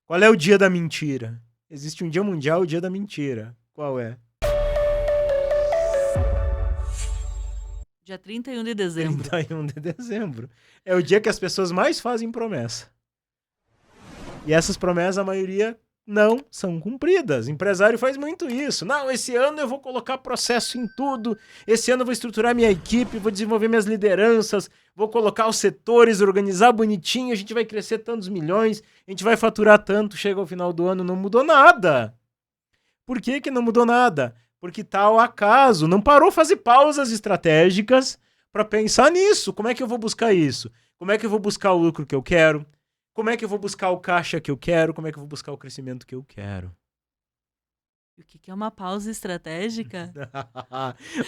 Qual é o dia da mentira? Existe um dia mundial, o dia da mentira. Qual é? Dia 31 de dezembro. 31 de dezembro. É o dia que as pessoas mais fazem promessa. E essas promessas, a maioria, não são cumpridas. O empresário faz muito isso. Não, esse ano eu vou colocar processo em tudo. Esse ano eu vou estruturar minha equipe, vou desenvolver minhas lideranças, vou colocar os setores, organizar bonitinho, a gente vai crescer tantos milhões, a gente vai faturar tanto, chega ao final do ano, não mudou nada. Por que que não mudou nada? Porque tá ao acaso, não parou fazer pausas estratégicas para pensar nisso. Como é que eu vou buscar isso? Como é que eu vou buscar o lucro que eu quero? Como é que eu vou buscar o caixa que eu quero? Como é que eu vou buscar o crescimento que eu quero? E o que é uma pausa estratégica?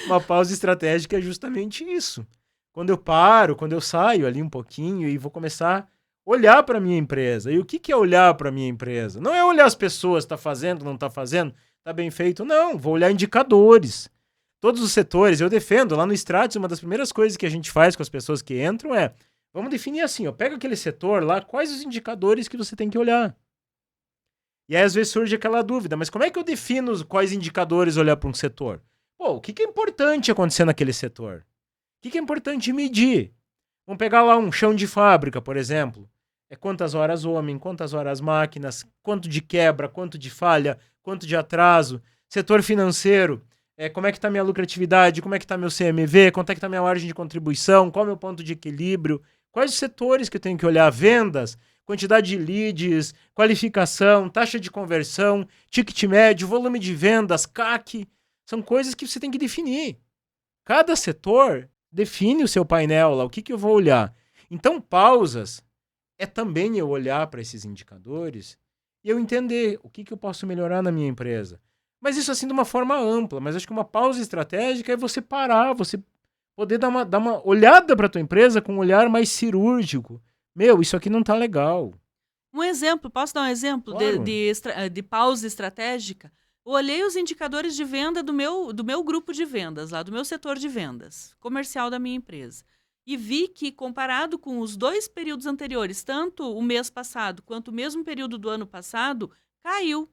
Uma pausa estratégica é justamente isso. Quando eu paro, quando eu saio ali um pouquinho e vou começar a olhar para minha empresa. E o que é olhar para minha empresa? Não é olhar as pessoas, tá fazendo, não tá fazendo, tá bem feito. Não, vou olhar indicadores. Todos os setores, eu defendo, lá no Stratos, uma das primeiras coisas que a gente faz com as pessoas que entram é, vamos definir assim, ó, pega aquele setor lá, quais os indicadores que você tem que olhar? E aí às vezes surge aquela dúvida, mas como é que eu defino quais indicadores olhar para um setor? Pô, o que é importante acontecer naquele setor? O que é importante medir? Vamos pegar lá um chão de fábrica, por exemplo. É quantas horas homem, quantas horas máquinas, quanto de quebra, quanto de falha, quanto de atraso. Setor financeiro, como é que está minha lucratividade, como é que está meu CMV, quanto é que está minha margem de contribuição, qual é o meu ponto de equilíbrio, quais os setores que eu tenho que olhar, vendas, quantidade de leads, qualificação, taxa de conversão, ticket médio, volume de vendas, CAC, são coisas que você tem que definir. Cada setor define o seu painel lá, o que eu vou olhar. Então, pausas é também eu olhar para esses indicadores e eu entender o que eu posso melhorar na minha empresa. Mas isso assim de uma forma ampla, mas acho que uma pausa estratégica é você parar, você poder dar uma olhada para a tua empresa com um olhar mais cirúrgico. Meu, isso aqui não tá legal. Um exemplo, posso dar um exemplo Claro. de pausa estratégica? Eu olhei os indicadores de venda do meu grupo de vendas, lá do meu setor de vendas, comercial da minha empresa. E vi que, comparado com os 2 períodos anteriores, tanto o mês passado quanto o mesmo período do ano passado, caiu.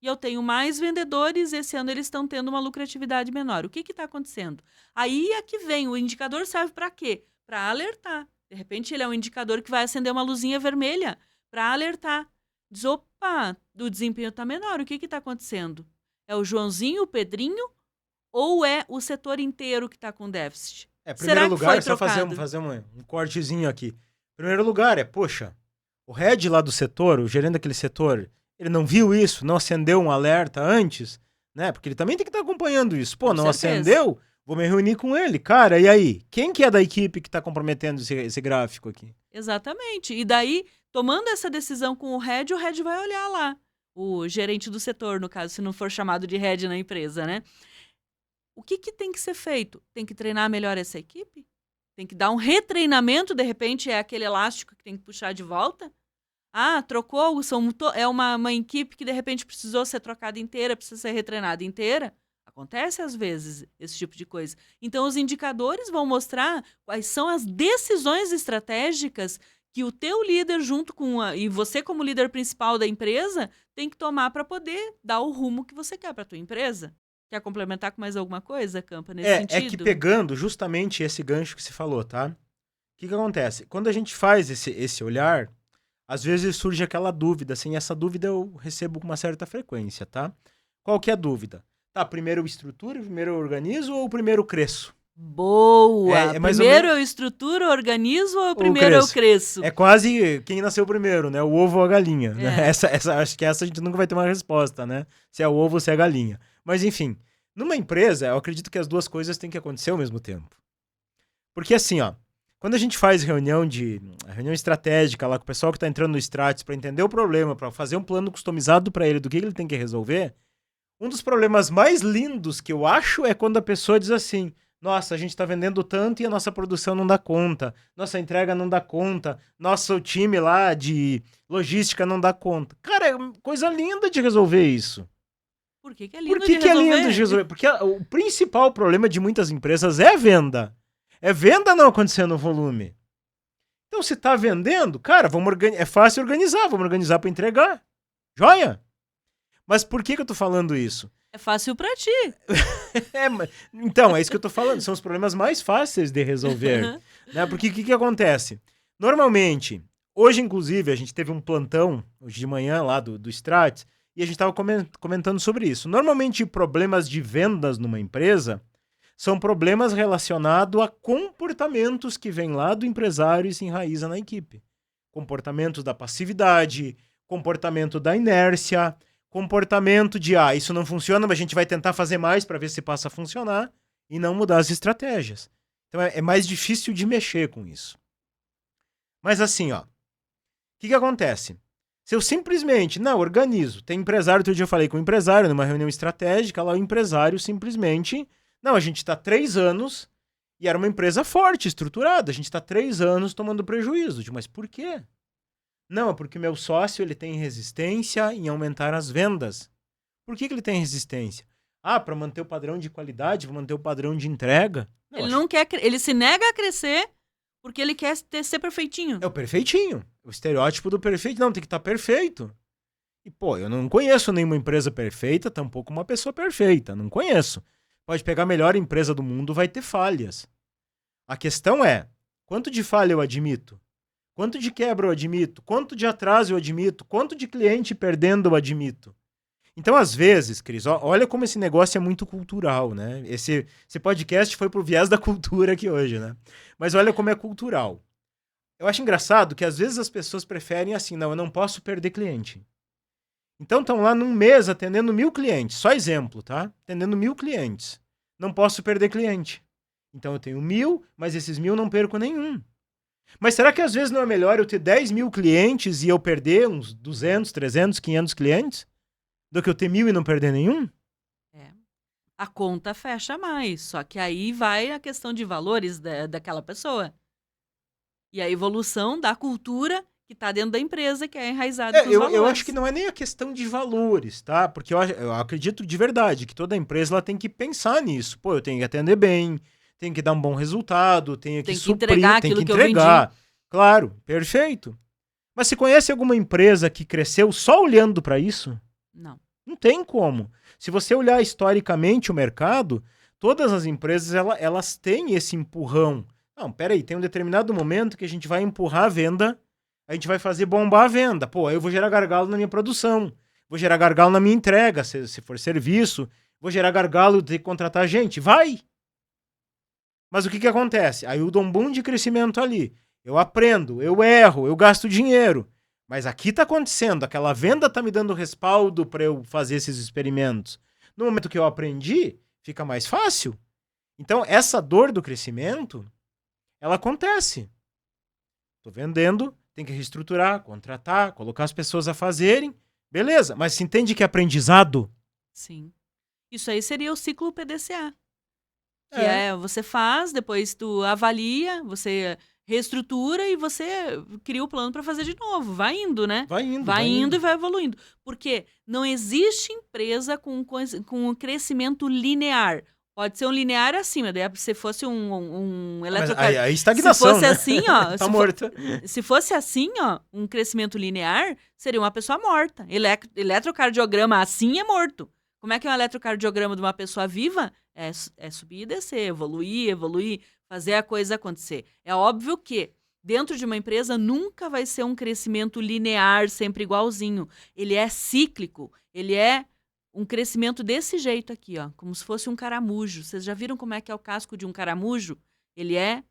E eu tenho mais vendedores, esse ano eles estão tendo uma lucratividade menor. O que está acontecendo? Aí é que vem, o indicador serve para quê? Para alertar. De repente ele é um indicador que vai acender uma luzinha vermelha para alertar. Diz, opa, o desempenho está menor, o que está acontecendo? É o Joãozinho, o Pedrinho, ou é o setor inteiro que está com déficit? Primeiro Será que lugar, foi só trocado? fazer um cortezinho aqui. Primeiro lugar poxa, o head lá do setor, o gerente daquele setor, ele não viu isso, não acendeu um alerta antes, né? Porque ele também tem que estar acompanhando isso. Pô, Com não certeza. acendeu? Vou me reunir com ele. Cara, e aí? Quem que é da equipe que está comprometendo esse gráfico aqui? Exatamente. E daí, tomando essa decisão com o head vai olhar lá. O gerente do setor, no caso, se não for chamado de head na empresa, né? O que tem que ser feito? Tem que treinar melhor essa equipe? Tem que dar um retreinamento, de repente é aquele elástico que tem que puxar de volta? Ah, trocou, é uma equipe que de repente precisou ser trocada inteira, precisa ser retreinada inteira. Acontece às vezes esse tipo de coisa. Então os indicadores vão mostrar quais são as decisões estratégicas que o teu líder junto com e você como líder principal da empresa tem que tomar para poder dar o rumo que você quer para tua empresa. Quer complementar com mais alguma coisa, Campa, nesse sentido? É que pegando justamente esse gancho que você falou, tá? O que acontece? Quando a gente faz esse olhar, às vezes surge aquela dúvida, assim, essa dúvida eu recebo com uma certa frequência, tá? Qual que é a dúvida? Tá, primeiro eu estruturo, primeiro eu organizo ou primeiro eu cresço? Boa! Mais Primeiro eu estruturo, organizo ou primeiro eu cresço? É quase quem nasceu primeiro, né? O ovo ou a galinha. Né? Acho que essa a gente nunca vai ter uma resposta, né? Se é o ovo ou se é a galinha. Mas enfim, numa empresa, eu acredito que as duas coisas têm que acontecer ao mesmo tempo. Porque assim, ó, quando a gente faz reunião estratégica lá com o pessoal que está entrando no Stratis para entender o problema, para fazer um plano customizado para ele do que ele tem que resolver, um dos problemas mais lindos que eu acho é quando a pessoa diz assim: nossa, a gente está vendendo tanto e a nossa produção não dá conta, nossa entrega não dá conta, nosso time lá de logística não dá conta. Cara, é coisa linda de resolver isso. Por que é lindo de resolver? É lindo de resolver? Porque o principal problema de muitas empresas é venda. É venda não acontecer no volume. Então, se tá vendendo, cara, é fácil organizar, vamos organizar para entregar. Joia? Mas por que eu tô falando isso? É fácil pra ti. Então, é isso que eu tô falando. São os problemas mais fáceis de resolver. Né? Porque o que acontece? Normalmente, hoje, inclusive, a gente teve um plantão, hoje de manhã, lá do Stratis, e a gente estava comentando sobre isso. Normalmente, problemas de vendas numa empresa são problemas relacionados a comportamentos que vêm lá do empresário e se enraiza na equipe. Comportamentos da passividade, comportamento da inércia, comportamento de, isso não funciona, mas a gente vai tentar fazer mais para ver se passa a funcionar e não mudar as estratégias. Então é mais difícil de mexer com isso. Mas assim, o que acontece? Se eu simplesmente, organizo, tem empresário, outro dia eu falei com um empresário numa reunião estratégica, lá o empresário simplesmente, a gente está 3 anos e era uma empresa forte, estruturada, a gente está 3 anos tomando prejuízo. Eu digo, mas por quê? Não, é porque meu sócio ele tem resistência em aumentar as vendas. Por que ele tem resistência? Para manter o padrão de qualidade, para manter o padrão de entrega. Não quer, ele se nega a crescer porque ele quer ser perfeitinho. É o perfeitinho. O estereótipo do perfeito. Não, tem que estar perfeito. E, eu não conheço nenhuma empresa perfeita, tampouco uma pessoa perfeita. Não conheço. Pode pegar a melhor empresa do mundo, vai ter falhas. A questão é, quanto de falha eu admito? Quanto de quebra eu admito? Quanto de atraso eu admito? Quanto de cliente perdendo eu admito? Então, às vezes, Cris, olha como esse negócio é muito cultural, né? Esse podcast foi pro viés da cultura aqui hoje, né? Mas olha como é cultural. Eu acho engraçado que às vezes as pessoas preferem assim, não, eu não posso perder cliente. Então estão lá num mês atendendo 1.000 clientes. Só exemplo, tá? Atendendo 1.000 clientes. Não posso perder cliente. Então eu tenho 1.000, mas esses 1.000 não perco nenhum. Mas será que às vezes não é melhor eu ter 10.000 clientes e eu perder uns 200, 300, 500 clientes? Do que eu ter 1.000 e não perder nenhum? A conta fecha mais. Só que aí vai a questão de valores daquela pessoa. E a evolução da cultura que está dentro da empresa, que é enraizada com os valores. Eu acho que não é nem a questão de valores, tá? Porque eu acredito de verdade que toda empresa ela tem que pensar nisso. Eu tenho que atender bem, tenho que dar um bom resultado, tenho que suprir, entregar aquilo que eu vendi. Claro, perfeito. Mas você conhece alguma empresa que cresceu só olhando para isso? Não. Não tem como. Se você olhar historicamente o mercado, todas as empresas elas têm esse empurrão. Não, peraí, tem um determinado momento que a gente vai empurrar a venda, a gente vai fazer bombar a venda. Aí eu vou gerar gargalo na minha produção, vou gerar gargalo na minha entrega, se for serviço, vou gerar gargalo de contratar gente. Vai! Mas o que acontece? Aí eu dou um boom de crescimento ali. Eu aprendo, eu erro, eu gasto dinheiro. Mas aqui está acontecendo, aquela venda está me dando respaldo para eu fazer esses experimentos. No momento que eu aprendi, fica mais fácil. Então, essa dor do crescimento, ela acontece. Estou vendendo, tem que reestruturar, contratar, colocar as pessoas a fazerem. Beleza, mas você entende que é aprendizado? Sim. Isso aí seria o ciclo PDCA. Que é você faz, depois tu avalia, você reestrutura e você cria o plano para fazer de novo. Vai indo, né? Vai indo. Vai indo e vai evoluindo. Porque não existe empresa com um crescimento linear. Pode ser um linear acima, daí se fosse um eletrocardiograma. Aí estagnação, se fosse né? assim, ó. Tá morta. Se fosse assim, ó, um crescimento linear, seria uma pessoa morta. Eletrocardiograma assim é morto. Como é que é um eletrocardiograma de uma pessoa viva? É subir e descer, evoluir, fazer a coisa acontecer. É óbvio que dentro de uma empresa nunca vai ser um crescimento linear, sempre igualzinho. Ele é cíclico, ele é um crescimento desse jeito aqui, ó, como se fosse um caramujo. Vocês já viram como é que é o casco de um caramujo? Ele é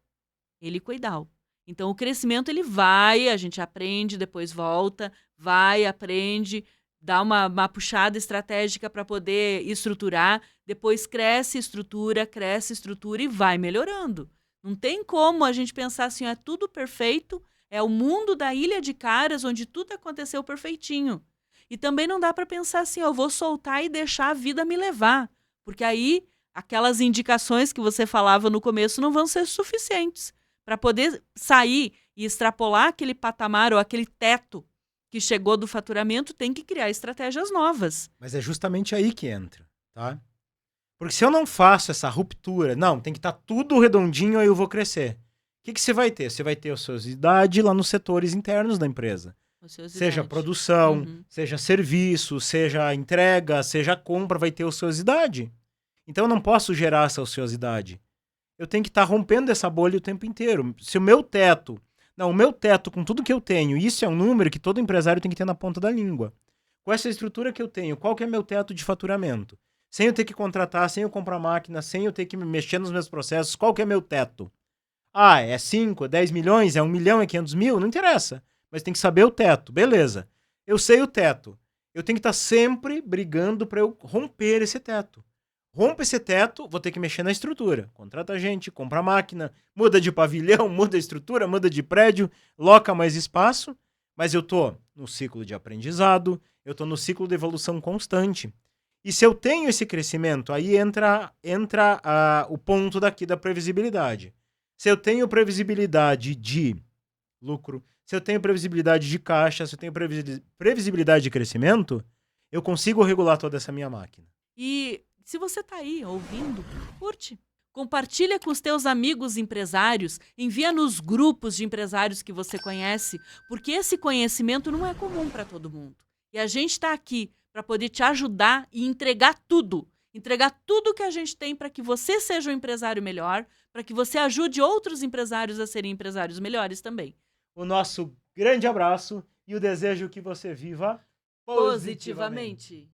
helicoidal. Então o crescimento ele vai, a gente aprende, depois volta, vai, aprende, dá uma puxada estratégica para poder estruturar, depois cresce estrutura e vai melhorando. Não tem como a gente pensar assim, é tudo perfeito, é o mundo da Ilha de Caras onde tudo aconteceu perfeitinho. E também não dá para pensar assim, eu vou soltar e deixar a vida me levar, porque aí aquelas indicações que você falava no começo não vão ser suficientes para poder sair e extrapolar aquele patamar ou aquele teto que chegou do faturamento, tem que criar estratégias novas. Mas é justamente aí que entra, tá? Porque se eu não faço essa ruptura, não, tem que estar tudo redondinho, aí eu vou crescer. que você vai ter? Você vai ter ociosidade lá nos setores internos da empresa. Seja produção, seja serviço, seja entrega, seja compra, vai ter ociosidade. Então eu não posso gerar essa ociosidade. Eu tenho que estar rompendo essa bolha o tempo inteiro. Se o meu teto... Não, o meu teto com tudo que eu tenho, isso é um número que todo empresário tem que ter na ponta da língua. Com essa estrutura que eu tenho, qual que é meu teto de faturamento? Sem eu ter que contratar, sem eu comprar máquina, sem eu ter que mexer nos meus processos, qual que é meu teto? Ah, é 5, 10 milhões, é 1 milhão, é 500 mil? Não interessa. Mas tem que saber o teto. Beleza. Eu sei o teto. Eu tenho que estar sempre brigando para eu romper esse teto. Rompe esse teto, vou ter que mexer na estrutura. Contrata gente, compra máquina, muda de pavilhão, muda a estrutura, muda de prédio, loca mais espaço. Mas eu tô no ciclo de aprendizado, eu tô no ciclo de evolução constante. E se eu tenho esse crescimento, aí entra o ponto daqui da previsibilidade. Se eu tenho previsibilidade de lucro, se eu tenho previsibilidade de caixa, se eu tenho previsibilidade de crescimento, eu consigo regular toda essa minha máquina. E se você tá aí ouvindo, curte. Compartilha com os teus amigos empresários, envia nos grupos de empresários que você conhece, porque esse conhecimento não é comum para todo mundo. E a gente está aqui para poder te ajudar e entregar tudo que a gente tem para que você seja um empresário melhor, para que você ajude outros empresários a serem empresários melhores também. O nosso grande abraço e o desejo que você viva positivamente.